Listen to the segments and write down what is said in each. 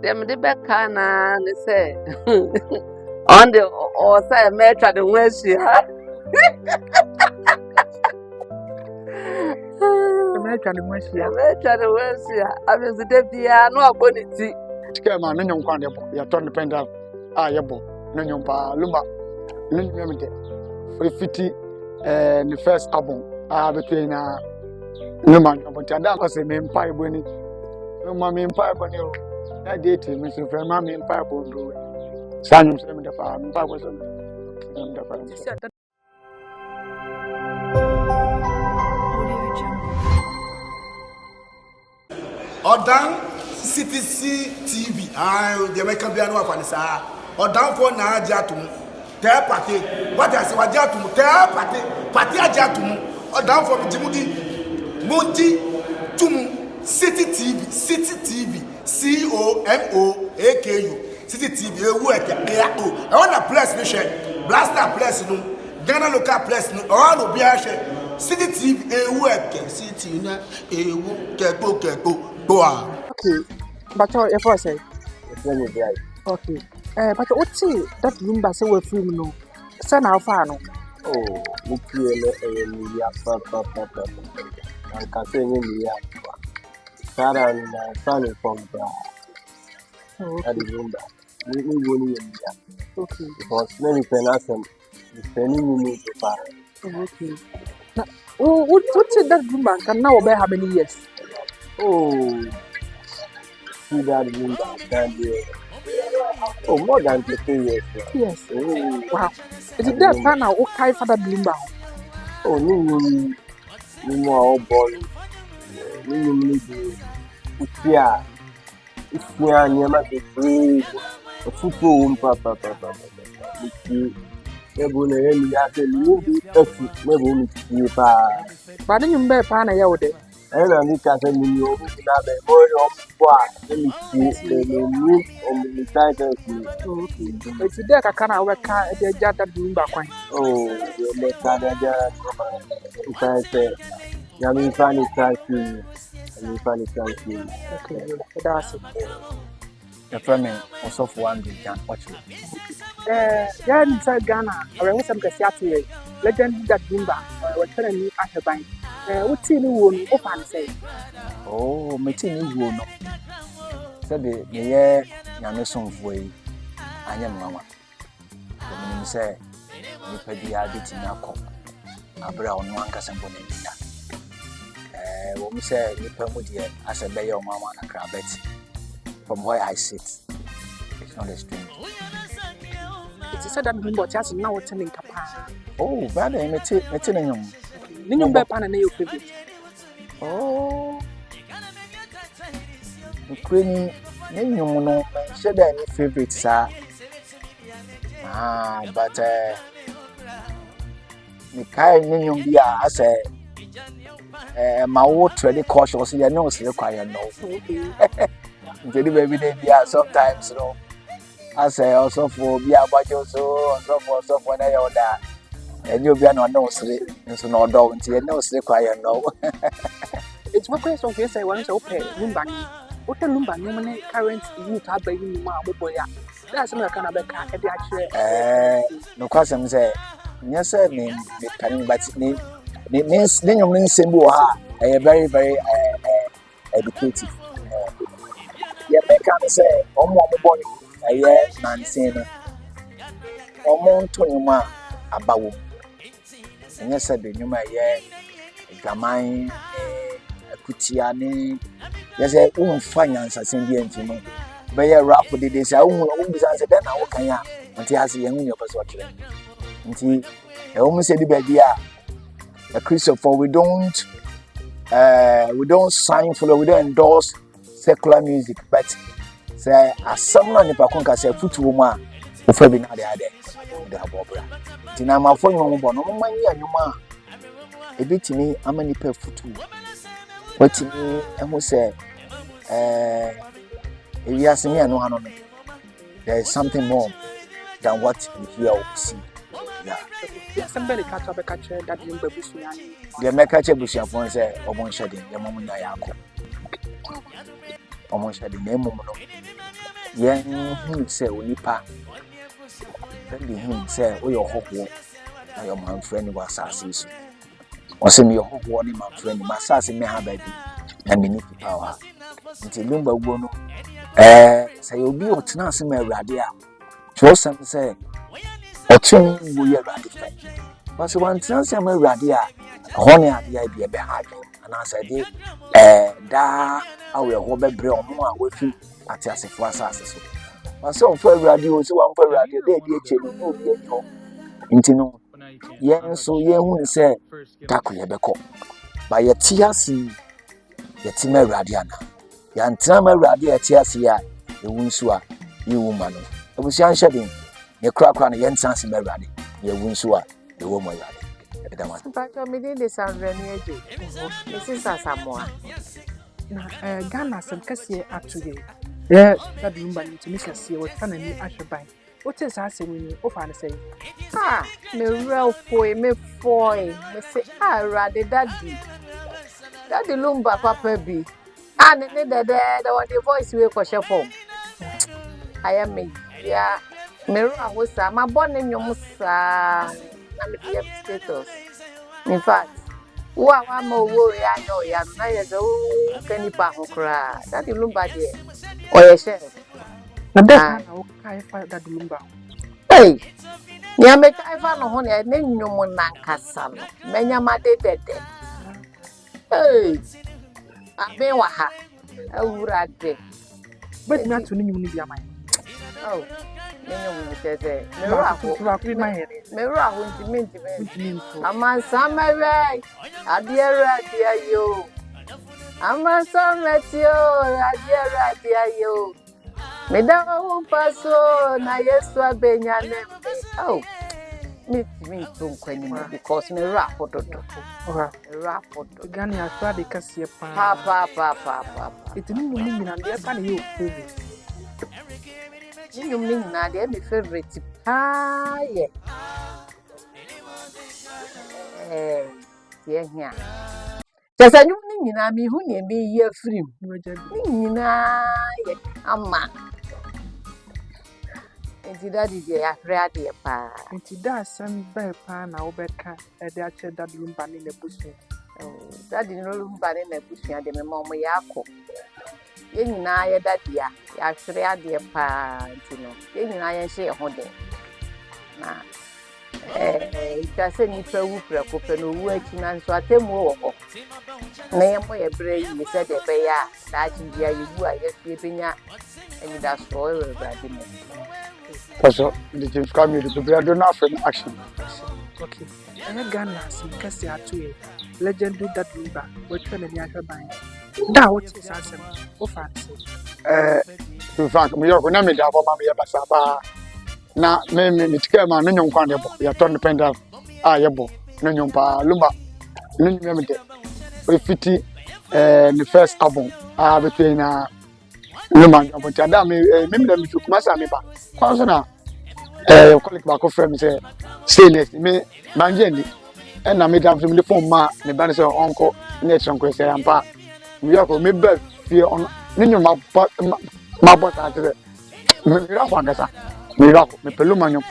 Them the back na they say on the or say me try the West here. America the West here. Me try the West here. I mean the bia no abonity. Sika ma no nyom kwan de bo. Ya to dependent ye bo. No nyom pa Lumba. No nyom de. For fiti the first album between Lumba but that was me mpa eboni. No ma me mpa eboni o. That date me so friend ma me mpa ebondo. Sanyum se me da fa mpa ko so me da fa. Odan CTC TV. The American Biano of Anissa. Odan for Najatum. Tell party. What I say, Wajatum. Tell party. Party Ajatum. Odan for Jimudi. Mundi Tum. City TV. City TV. COMOAKU. City TV. I want a place, Michelle. Blaster place, no. Ghana local place, no. All will be a City TV. City. Okay, but your first say. Okay. But what see that Lumba say we film no. Say now far no. Oh, we create media papa. I can say media. Sarah and son from the Lumba. We go media. Okay. Because many penasem is penning me to far. Okay. Now, what say that Lumba can now be how many years? Oh, see that Lumba can be. Oh, more than 2 years. Yes. Oh, wow. Is it that time now? Okay, for that Lumba. Oh, no more ball. No need to it's near the grave. A football, papa. Never But then you may pan a yard. and I need to tell you, you have a boy of what? Let me see the move and the titles. If you dare, I can't work at the jar that Lumba coin. Oh, you make that if I say, Yamin Fanny Tanky, and Fanny Tanky. Okay, that's it. The family also for one day can watch it. Yeah, inside Ghana, I was some Cassiati, legend that Lumba, was telling me at her bank. What's in the wound? Open say. Oh, meeting you will know. Said the year Yameson way. I am Mama. The meaning say, you pay the habit in our cup. A brown one Casambo. When we say you permit here as a bay of Mama and a crabbit. From where I sit, it's not a strange. It's said that Lumba just now telling Papa. Oh, brother, I'm telling you. Nino Bepan and your favorite. Oh, Queenie, no, said any favorite, sir. But the kind Nino Bia, I say, my old trade cautious, you know, still quiet, no. Baby, sometimes, you know, I say also for Bia Bajo, so for any other. And you'll be no sleep, and so no dog until no sleep quiet, no. It's what question of yes, I want to open Lumba. What a Lumba, no money current youth have by you, my boy. That's not kind of a car at the actual. No question, say, yes, sir, name, but name means then you mean symbol, a very, very educative. Yeah, I can say, oh, my boy, a year, Nansina. Oh, Montonima, about. And yes, I did you my year, Ghanaians, Kutiani. Yes, I won't finance as Indian to me. But you're rough with this. I won't be answered then. I can ya until I see young in your persuasion. Until I almost said the baby, a Christopher, we don't sign for, we don't endorse secular music, but say as someone if I can say football man, if I be not the other. Tina my phone no more no money and you ma a bit to me how many per foot what to me and who say if you ask me I know how to make there is something more than what you hear or see. Yeah, somebody catch up a catcher that you baby. The make catch a bush and phone say almost shedding your mom and I almost shedding name. yen say onipa then the him say we your hope na your man friend was assassin o say me your hope ni man friend ma assassin me ha baby na me need power nti Lumba gbo no say obi o tena ase ma awurade a twosam say otum wo ye awurade fa but so one tena ase ma awurade a hone ade ai bi be ha adwen ana say de da awe ho bebre omo a wafi ati asefo asase so so for awurade o so one for awurade de di echelu no obi ejo nti no yen so ye hu say dako ye beko ba ye tiasi ye ti ma awurade ana ya ntina ma awurade ye tiasi ya ewu nso a ye wu ma no abusia nhede ye kra na ye ntanse ma awurade ye wu nso a ye wo ma awurade edama Mpacho me dey sanrani eje this is Samoa na Ghana sem kase atuye that Lumba ni to make us what can any ashabai what is asking me of an say me real foi me foi me say rade daddy Lumba papa bi and the one the voice we kwhye form I am me ya me ru ahosa ma born nyom sa na me dey status in fact wa ma wo ya no ya na ye zo kani pa ho kra daddy Lumba de oye she na that na okay for that Lumba hey ya me kai fa no ho ne nyom na nkasa no menya ma de hey abe wa ha awurade but me atu ni nyum ni bia mai oh nyum ni tete me ra ko me ra ho ntimi amansa mewe ade ayo amansa metio ade ayo me da ho paso na Yesu abenyane oh me to kwani because me ra pododo ra pododo Ghanaians try de kase pa pa etini mu ni nyina de pa na ye ofu nyum ni na de me favorite pa ye ye hia tesa nyum ni nyina me hu ne me ye afrim ni nyina ye ama enti daddy de ya hra de pa enti da san ba pa na obeka e de ache that Lumba ni nebusu daddy no Lumba ni nebusu de me mo ya akọ ye nyina ye daddy ya hra de pa enti no ye nyina ye hye ho de na itase ni pa wu preko pe no wu achi na nso atemu wo ho na ye mo ye bre yi se de be ya da chi bia ye wu a ye se benya eni da so e brade mo also the James Camille to be do not for action okay and Ghana sem kase atuye legendary that Lumba we try na ni ashabai da what is asem of an in fact me yo na me da for ma me basa ba na me tike ma no nyom kwan de bo ya ton penda yebo no nyom pa Lumba no nyom me de we fiti the first album between Lumba but da me da me kuma sa me ba kwa so na colleague ba ko frame say stainless me manje ndi na me da me phone ma me ba say onko na chonko say ampa me yo me ba fie on no nyom ma ba ta te me ra kwa ngasa miracle me peluma nyom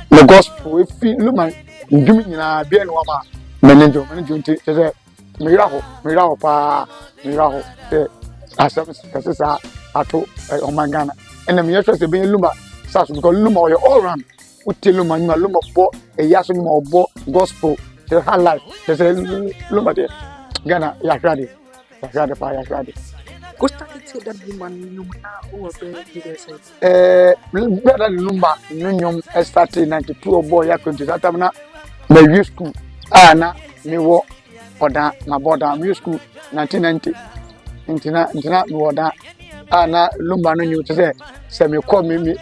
the gospel we feel Lumba ndumi nyina bia no ma manager nti say miracle pa miracle asem kasa ato Ghana and me trust be Lumba so because Lumba you all round we tell Lumba bo yaso nyuma bo gospel the high life say Lumba de Ghana ya krade pa ya krade go start to that Lumba nyum na o be dey say brother Lumba nyum start 92 boy ya konti that time na youth school na me wo oda na boda youth school 1990 intina me woda na Lumba no nyu to say me call me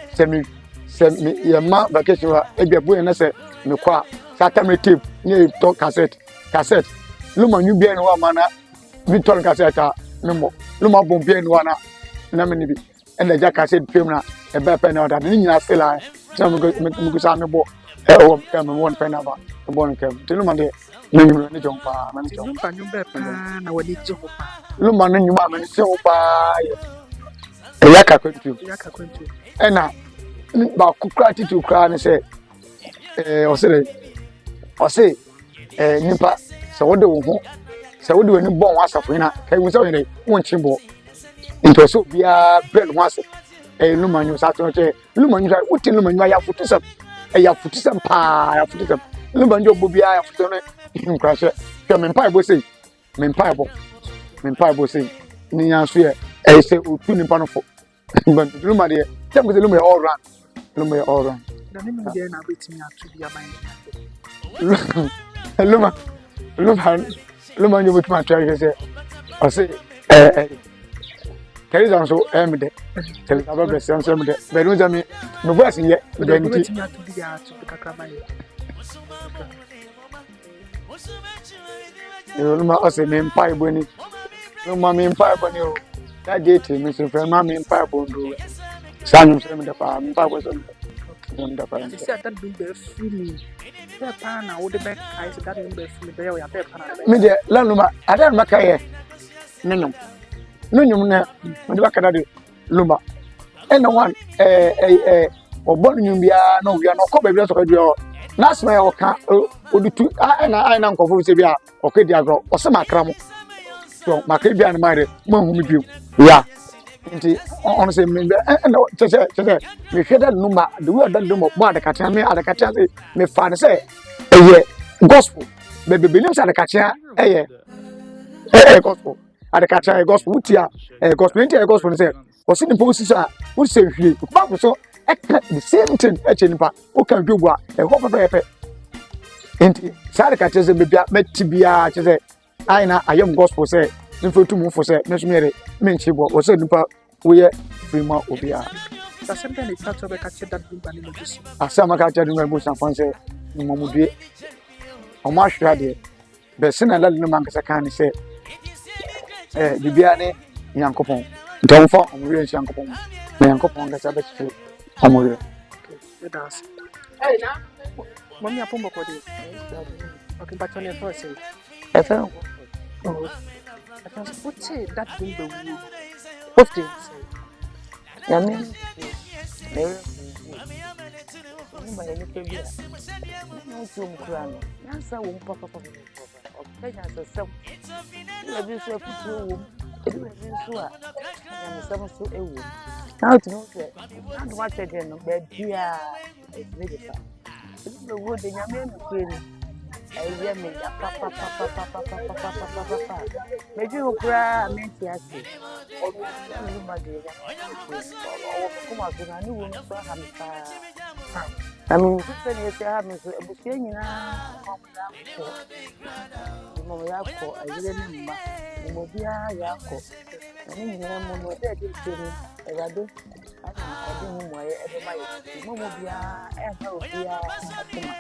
yema vacation wa ebiabu na say me kwa satame tape ni to cassette Lumba nyu bia no wa mana Victor cassette memo Lumba bom bia no na na me ni bi and the jack cassette film na e ba pe na oda ni nyina sela so me go sa me bo o me won pe na ba bo no kem te Lumba de me nyu ni jompa me jompa Lumba nyu be pa na wadi je ho pa Lumba no nyu ma me se ho pa eya ka kwentu yaka kwentu ena ba kukra titu kra ne se ose nipa se wode wo ho se wode wani bon wasafo na kai wo se wo ne won chimbo into so bia bel ho ase lumanyo sa to che lumanyo sa wuti lumanyo ya futusam ya futusam pa ya futusam lumanyo bo bia ya futusam ne nkra hye hwe men pa bo sei ni ya so ye say otu nipa no fo but luma de tem ko luma all round na ni mi de na betimi atu bia ban luma nyo betuma atu say o say Kaiza so emde tell aba be sense emde be no jami no voice ye de nti betimi atu bia atu kakra ban luma o say me mpa iboni luma me mpa iboni o that date me say friend ma me mpa ibondo sanum say me da pa mpa go so dem da pa you see that being be free the pan na would be kai so that being be free be ya be pan me de la luma ada makaye nenum na me de bakada de luma ena one obon nyumbia no wia no ko be bi so ka dio na asma ya oka odutu na nkofo se bia okedi agro osema kramo so makri bia na mare mo hu mi bio ya nti on se me che me hweda numa the way that numa mo adakata me adakata se me fa ne se eye gospel be belim sa adakata gospel adakata gospel utia gospel nti gospel ne se o se ni post a wo se hwie ba so the same thing nipa o kan dwogu a ho pepe nti sa adakata se me bia metibia che se aina ayem gospel se nfotu mu fo se meso mere menchibo o se nipa wo ye prima obia the same thing is to be catch that Lumba ni mojusi asama ka cha dum busan fon se ni momudue o ma hwra de be se na lalu no man ka kan se bibia ne yankopon donfo omwe yankopon na yankopon ga sa be chi omwe that's na mami apombo ko de okay but on your say efe oh what's that Lumba wu what they say yami me Lumba ni pe bia no tum krano nasa wo papa o penya so sem na bi so futu wo bi so a yami sem so ewu now to know say and what they no be bia e me de fa Lumba wo de nyame no kwenu ayi me ya papa meji okura menti ase Lumba de ya kuma kuna ni wo so ha me pa Ami se ni se ha me so ebusie nyina mo ya ko ayire ni mba mo bia ya ko ni nyina mo no de de tiri erado adi mu mo ye ebe ma ye mo bia e ha obia atuma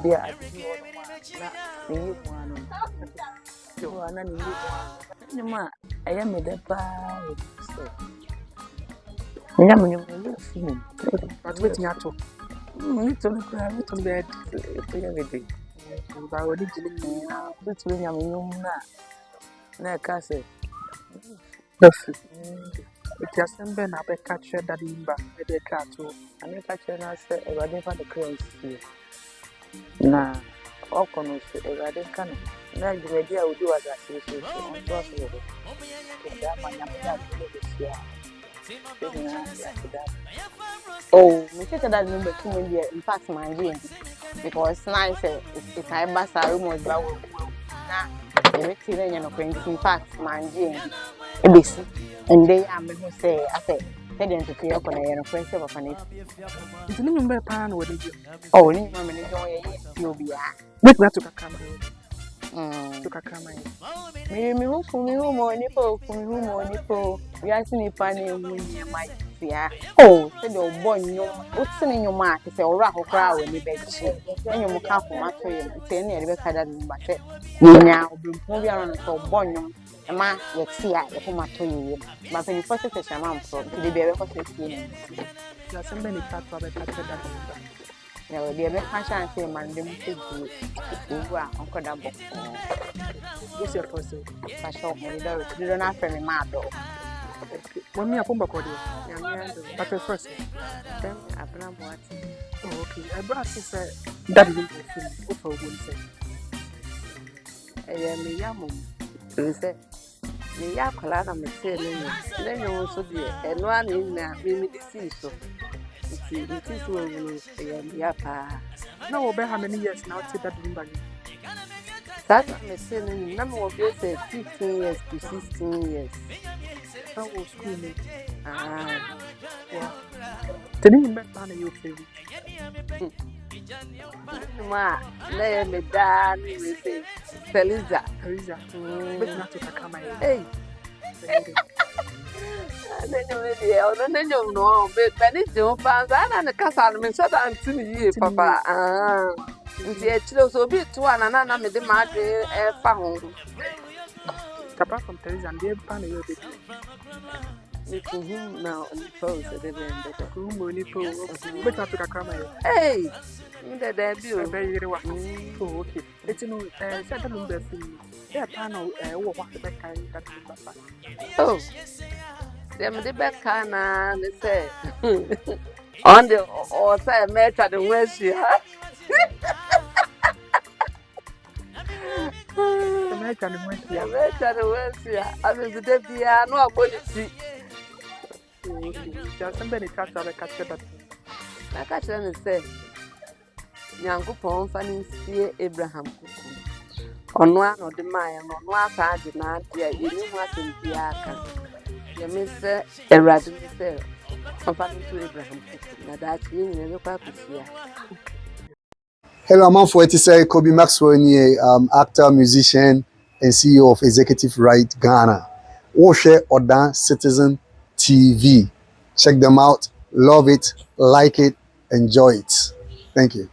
bia adi wo no na ni mu anu yo ana ni mu ma aya me de pa so nyam ni fu but wait me ato ni to no kra ni to bed to ya bedi ba wodi jili ni na to nyam nyum na ka se yes it has been a be catch that Lumba de kato ani ka che na se erade fa de currency na okono se erade kana na jumedi a odi wa za se on to so yo da ma nyam da de sia oh, me say that Lumba too many in fact my dream because now it's I basa room was ba wo na everything na no friends in fact my dream e be see and they am who say I say then to clear ko na no friends of an it ni Lumba pa na wodi ji oh ni mama ni don ye you be a wait me to kakama to kakama me hu fu me hu mo ni po we are seeing pa na ewu ni mai ya oh se de obo nyom o tini nyom a se ora akokra we ni be chi nyom ka koma to ye te na ye be kada Lumba se nya obimpo bi aron so obo nyom e ma ye ti a ye koma to ye ma pe ni first se chama mpo de be ko se ti ni ya sembe ni tatu be catch that Lumba ya we de be ka chance e man dem se ji owu a onkoda bo yes your first fa show mo de na fe me ma do Mommy, I come back. Nyame ado. But first, Dem abena boate. oh, okay. I brought sister that will be film. Offer one say. Me yamum. Me say me yakola na me say no. Na nyo so de eno ani na me di si so. It so me yapa. Now, over how many years now? Say that Lumba. That me say no. Na me will be say 15 years to 16 years. Now was school mate. Ah. Wow. Tell me back on your favorite. Ma, na me da ni me say Feliza. Teresa. But not to Kakama. Hey. No, Benny Joe fans, and the castle, Miss Sutton to me, Papa. Ah, the actual so be to one another, me the madre, found. Apart from Teresa and the pan of your baby. Meeting him now on the post at the end of the Room only for but not to Kakama. Hey, in the debut. Very well. Oh, okay. It's no second Lumba film. Yeah, panel, what the back kind that Papa. Oh, them the back can say on the or say, met at the West. American went here. I mean, the day no about to see. Just somebody catch other catch that. I catch them and say, Yanko Pon Fanny see Abraham Kuku. On one of the Maya, on one side, not yet, you knew what in Piaka. You Mr. Erad, Mr. Fanny to Abraham Kuku. Now that's you never papas here. Hello, I'm for it. Say Kobe Maxwell, actor, musician, and CEO of Executive Right Ghana. Oshe Odan Citizen TV. Check them out. Love it, like it, enjoy it. Thank you.